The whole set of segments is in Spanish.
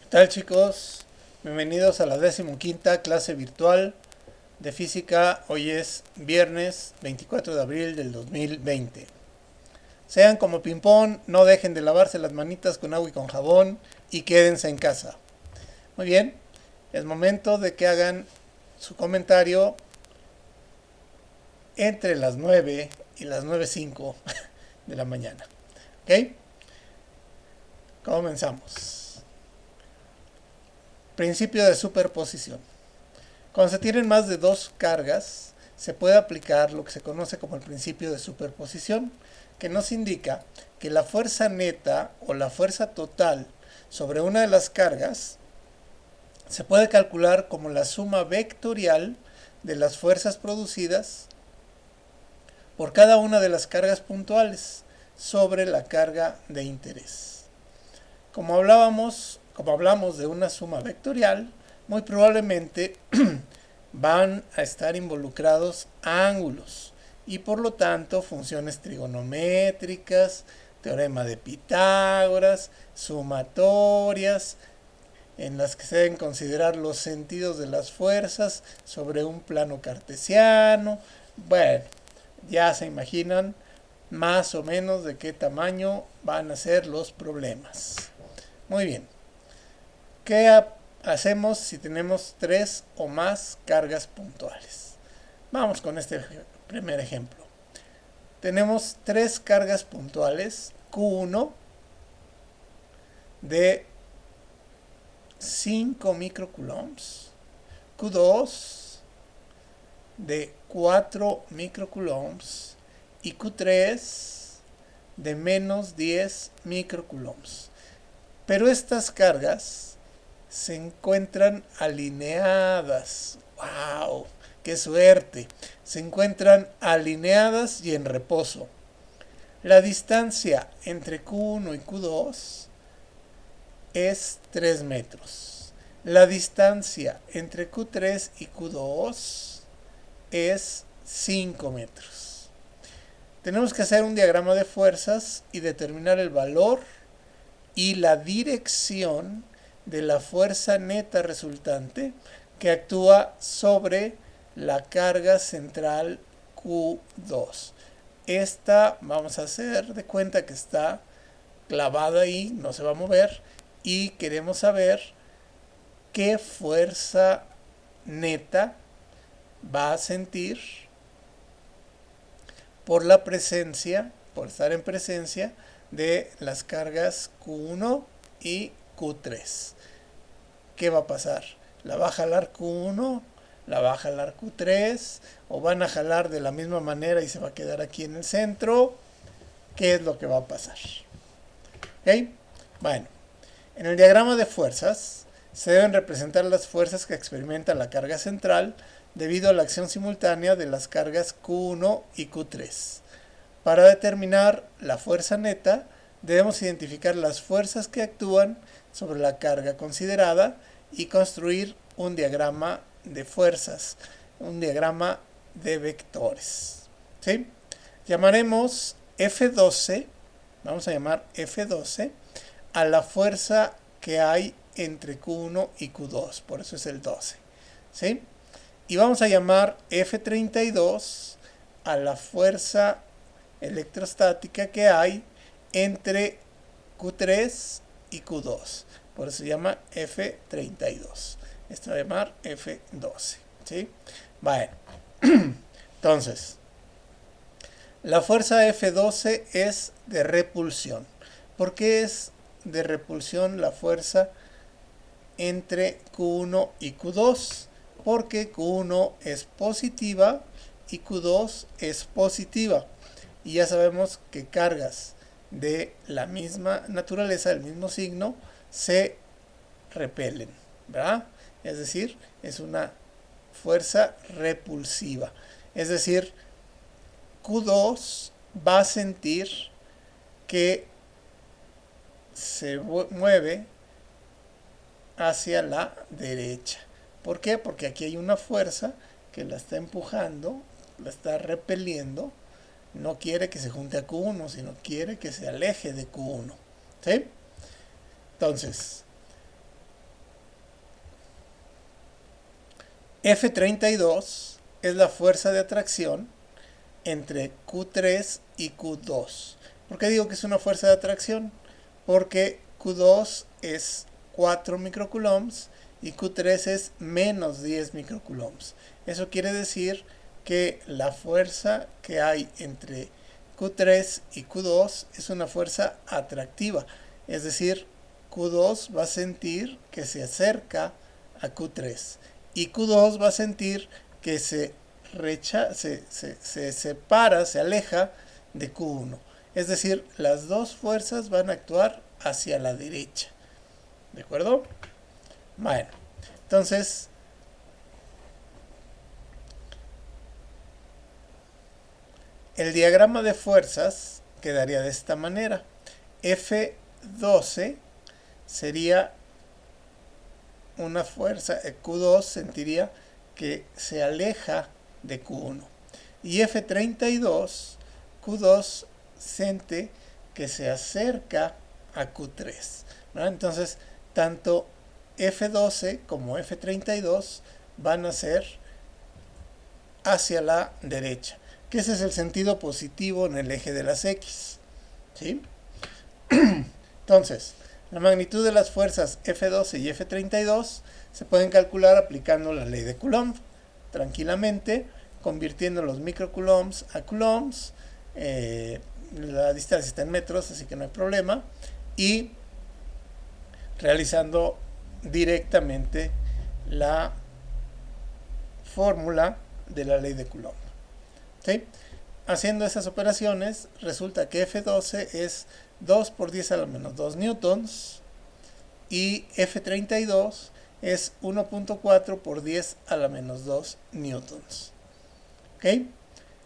¿Qué tal, chicos? Bienvenidos a la 15ª clase virtual de física. Hoy es viernes 24 de abril del 2020. Sean como ping-pong, no dejen de lavarse las manitas con agua y con jabón y quédense en casa. Muy bien, es momento de que hagan su comentario entre las 9 y las 9:05 de la mañana. ¿Ok? Comenzamos. Principio de superposición. Cuando se tienen más de dos cargas, se puede aplicar lo que se conoce como el principio de superposición, que nos indica que la fuerza neta o la fuerza total sobre una de las cargas se puede calcular como la suma vectorial de las fuerzas producidas por cada una de las cargas puntuales sobre la carga de interés. Como hablamos de una suma vectorial, muy probablemente van a estar involucrados ángulos y por lo tanto funciones trigonométricas, teorema de Pitágoras, sumatorias, en las que se deben considerar los sentidos de las fuerzas sobre un plano cartesiano. Bueno, ya se imaginan más o menos de qué tamaño van a ser los problemas. Muy bien. ¿Qué hacemos si tenemos tres o más cargas puntuales? Vamos con este primer ejemplo. Tenemos tres cargas puntuales, Q1 de 5 microcoulombs, Q2 de 4 microcoulombs y Q3 de menos 10 microcoulombs. Pero estas cargas se encuentran alineadas. ¡Wow! ¡Qué suerte! Se encuentran alineadas y en reposo. La distancia entre Q1 y Q2 es 3 metros. La distancia entre Q3 y Q2 es 5 metros. Tenemos que hacer un diagrama de fuerzas y determinar el valor y la dirección de la fuerza neta resultante que actúa sobre la carga central Q2. Esta vamos a hacer de cuenta que está clavada ahí, no se va a mover, y queremos saber qué fuerza neta va a sentir por la presencia, por estar en presencia de las cargas Q1 y Q3. ¿Qué va a pasar? ¿La va a jalar Q1? ¿La va a jalar Q3? ¿O van a jalar de la misma manera y se va a quedar aquí en el centro? ¿Qué es lo que va a pasar? ¿Ok? Bueno, en el diagrama de fuerzas se deben representar las fuerzas que experimenta la carga central debido a la acción simultánea de las cargas Q1 y Q3. Para determinar la fuerza neta, debemos identificar las fuerzas que actúan sobre la carga considerada y construir un diagrama de fuerzas, un diagrama de vectores. ¿Sí? Llamaremos F12, vamos a llamar F12 a la fuerza que hay entre Q1 y Q2, por eso es el 12. ¿Sí? Y vamos a llamar F32 a la fuerza electrostática que hay entre Q3 y Q2. Por eso se llama F32. Esto va a llamar F12. ¿Sí? Bueno. Entonces, la fuerza F12 es de repulsión. ¿Por qué es de repulsión la fuerza entre Q1 y Q2? Porque Q1 es positiva y Q2 es positiva. Y ya sabemos que cargas de la misma naturaleza, del mismo signo, se repelen, ¿verdad? Es decir, es una fuerza repulsiva. Es decir, Q2 va a sentir que se mueve hacia la derecha. ¿Por qué? Porque aquí hay una fuerza que la está empujando, la está repeliendo. No quiere que se junte a Q1, sino quiere que se aleje de Q1. ¿Sí? Entonces, F32 es la fuerza de atracción entre Q3 y Q2. ¿Por qué digo que es una fuerza de atracción? Porque Q2 es 4 microcoulombs y Q3 es menos 10 microcoulombs. Eso quiere decir que la fuerza que hay entre Q3 y Q2 es una fuerza atractiva. Es decir, Q2 va a sentir que se acerca a Q3 y Q2 va a sentir que se separa, se aleja de Q1. Es decir, las dos fuerzas van a actuar hacia la derecha. ¿De acuerdo? Bueno, entonces el diagrama de fuerzas quedaría de esta manera. F12 sería una fuerza, Q2 sentiría que se aleja de Q1. Y F32, Q2 siente que se acerca a Q3. ¿no? Entonces, tanto F12 como F32 van a ser hacia la derecha, que ese es el sentido positivo en el eje de las X. ¿Sí? Entonces, la magnitud de las fuerzas F12 y F32 se pueden calcular aplicando la ley de Coulomb tranquilamente, convirtiendo los microcoulombs a coulombs. La distancia está en metros, así que no hay problema. Y realizando directamente la fórmula de la ley de Coulomb. ¿Sí? Haciendo esas operaciones, resulta que F12 es 2 por 10 a la menos 2 newtons y F32 es 1.4 por 10 a la menos 2 newtons. ¿Ok?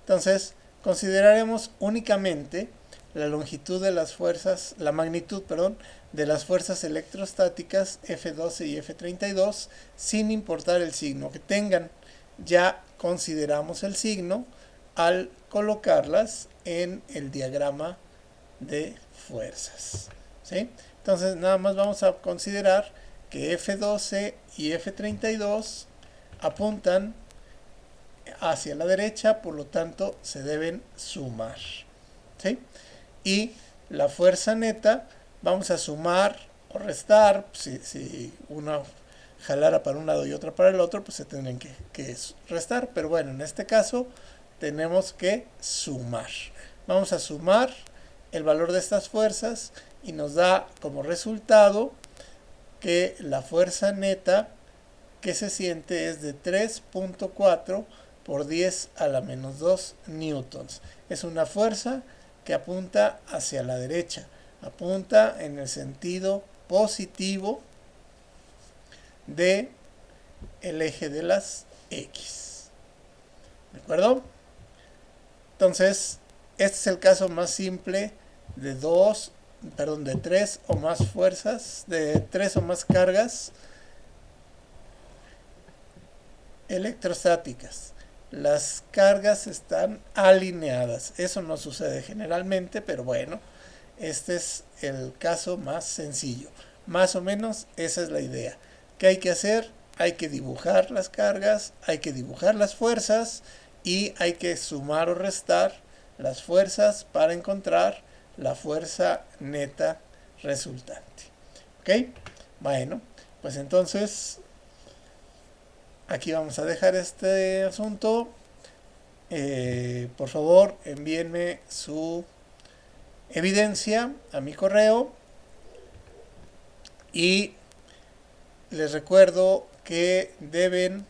Entonces, consideraremos únicamente la longitud de las fuerzas, la magnitud, perdón, de las fuerzas electrostáticas F12 y F32 sin importar el signo que tengan. Ya consideramos el signo al colocarlas en el diagrama de fuerzas. ¿Sí? Entonces nada más vamos a considerar que F12 y F32 apuntan hacia la derecha, por lo tanto se deben sumar. ¿Sí? Y la fuerza neta vamos a sumar o restar. Si una jalara para un lado y otra para el otro, pues se tendrían que restar. Pero bueno, en este caso tenemos que sumar. Vamos a sumar el valor de estas fuerzas y nos da como resultado que la fuerza neta que se siente es de 3.4 por 10 a la menos 2 newtons. Es una fuerza que apunta hacia la derecha, apunta en el sentido positivo de el eje de las X. ¿De acuerdo? Entonces, este es el caso más simple de tres o más fuerzas, de tres o más cargas electrostáticas. Las cargas están alineadas. Eso no sucede generalmente, pero bueno, este es el caso más sencillo. Más o menos esa es la idea. ¿Qué hay que hacer? Hay que dibujar las cargas, hay que dibujar las fuerzas y hay que sumar o restar las fuerzas para encontrar la fuerza neta resultante. ¿Ok? Bueno, pues entonces aquí vamos a dejar este asunto. Por favor, envíenme su evidencia a mi correo y les recuerdo que deben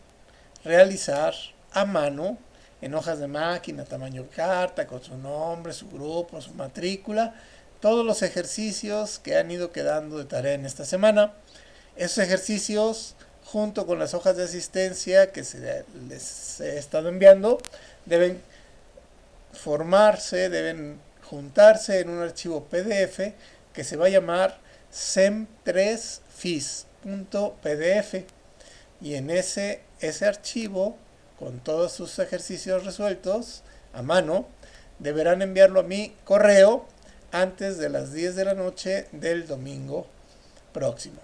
realizar a mano en hojas de máquina, tamaño carta, con su nombre, su grupo, su matrícula, todos los ejercicios que han ido quedando de tarea en esta semana. Esos ejercicios, junto con las hojas de asistencia que les he estado enviando, deben formarse, deben juntarse en un archivo PDF que se va a llamar sem3fis.pdf y en ese archivo, con todos sus ejercicios resueltos a mano, deberán enviarlo a mi correo antes de las 10 de la noche del domingo próximo.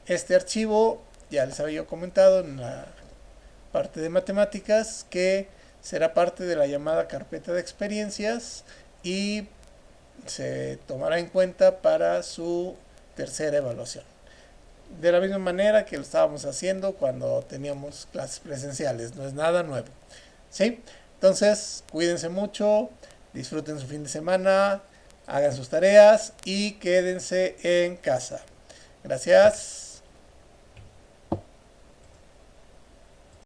Este archivo, ya les había comentado en la parte de matemáticas que será parte de la llamada carpeta de experiencias y se tomará en cuenta para su tercera evaluación. De la misma manera que lo estábamos haciendo cuando teníamos clases presenciales, no es nada nuevo. ¿Sí? Entonces, cuídense mucho, disfruten su fin de semana, hagan sus tareas y quédense en casa. Gracias.